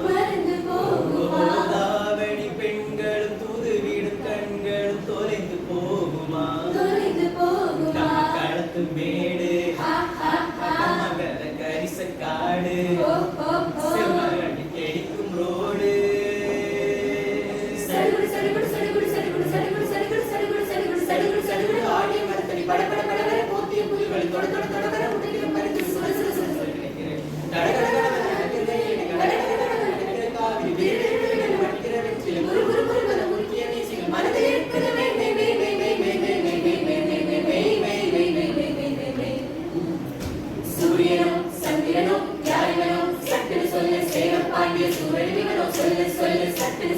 மறந்து போகுமா தாவணி பெண்களும் தூது வீடும் கண்களும் தொலைந்து போகுமா களத்து மேடு மகள கரிச காடு செம்மகடி கிடைக்கும் ரோடு ஆடிய மரத்தடி படபட படவர போத்திய புலிகள் தொட தொட தொடவர உடையிலும் பறித்து சுர சுர சுர சுர கிடைக்கிறேன் சூரியனோ சந்திரனோ யாரிவனோ சட்டுன்னு சொல்லு சேலம் பாண்டிய சூழல் சொல்ல சொல்ல சட்டுன்னு